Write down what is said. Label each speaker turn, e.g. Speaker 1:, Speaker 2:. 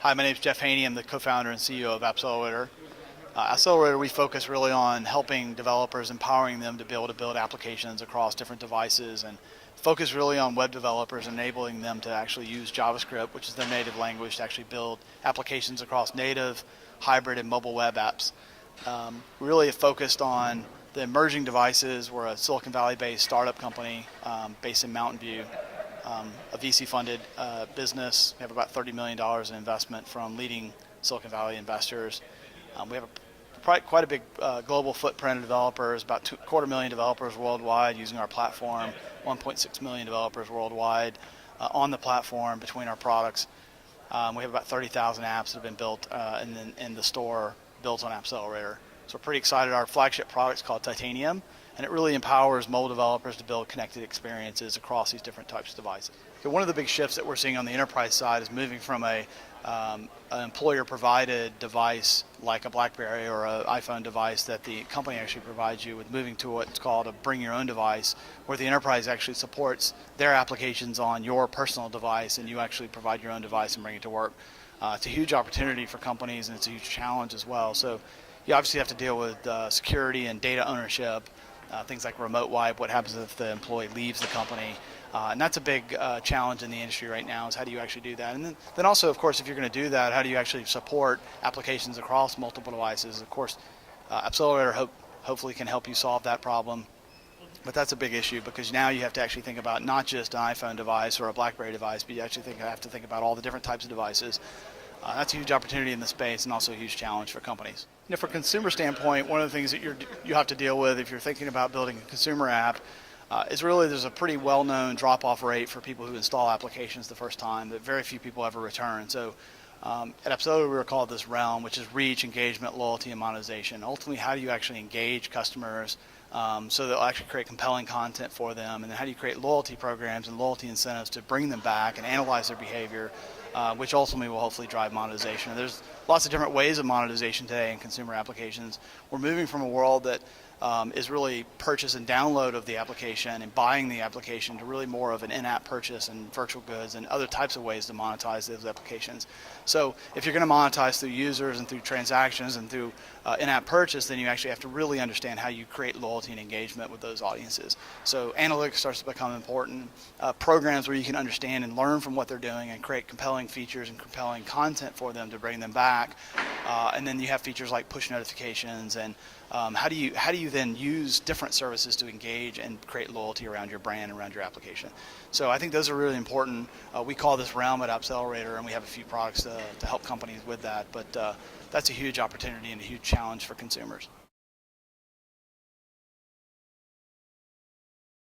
Speaker 1: Hi, my name is Jeff Haynie. I'm the co-founder and CEO of Appcelerator. Appcelerator, we focus really on helping developers, empowering them to be able to build applications across different devices, and focus really on web developers, enabling them to actually use JavaScript, which is their native language, to actually build applications across native, hybrid, and mobile web apps. We really focused on the emerging devices. We're a Silicon Valley-based startup company based in Mountain View. A VC-funded business. We have about $30 million in investment from leading Silicon Valley investors. We have quite a big global footprint of developers, about 250,000 developers worldwide using our platform, 1.6 million developers worldwide on the platform between our products. We have about 30,000 apps that have been built in the store, built on Appcelerator. So we're pretty excited. Our flagship product is called Titanium, and it really empowers mobile developers to build connected experiences across these different types of devices. So one of the big shifts that we're seeing on the enterprise side is moving from an employer-provided device like a BlackBerry or an iPhone device that the company actually provides you with, moving to what's called a bring your own device, where the enterprise actually supports their applications on your personal device, and you actually provide your own device and bring it to work. It's a huge opportunity for companies, and it's a huge challenge as well. So you obviously have to deal with security and data ownership, things like remote wipe, what happens if the employee leaves the company. And that's a big challenge in the industry right now, is how do you actually do that? And then also, of course, if you're going to do that, how do you actually support applications across multiple devices? Of course, Appcelerator hopefully can help you solve that problem. But that's a big issue, because now you have to actually think about not just an iPhone device or a BlackBerry device, but you actually have to think about all the different types of devices. That's a huge opportunity in the space, and also a huge challenge for companies. From a consumer standpoint, one of the things that you have to deal with if you're thinking about building a consumer app is really there's a pretty well-known drop-off rate for people who install applications the first time that very few people ever return. So at Appcelerator, we call this realm, which is reach, engagement, loyalty, and monetization. Ultimately, how do you actually engage customers so they'll actually create compelling content for them? And then how do you create loyalty programs and loyalty incentives to bring them back and analyze their behavior, which ultimately will hopefully drive monetization. And there's lots of different ways of monetization today in consumer applications. We're moving from a world that is really purchase and download of the application and buying the application to really more of an in-app purchase and virtual goods and other types of ways to monetize those applications. So if you're going to monetize through users and through transactions and through in-app purchase, then you actually have to really understand how you create loyalty and engagement with those audiences. So analytics starts to become important. Programs where you can understand and learn from what they're doing and create compelling features and compelling content for them to bring them back. And then you have features like push notifications and how do you then use different services to engage and create loyalty around your brand and around your application? So I think those are really important. We call this realm at Appcelerator, and we have a few products to help companies with that. But that's a huge opportunity and a huge challenge for consumers.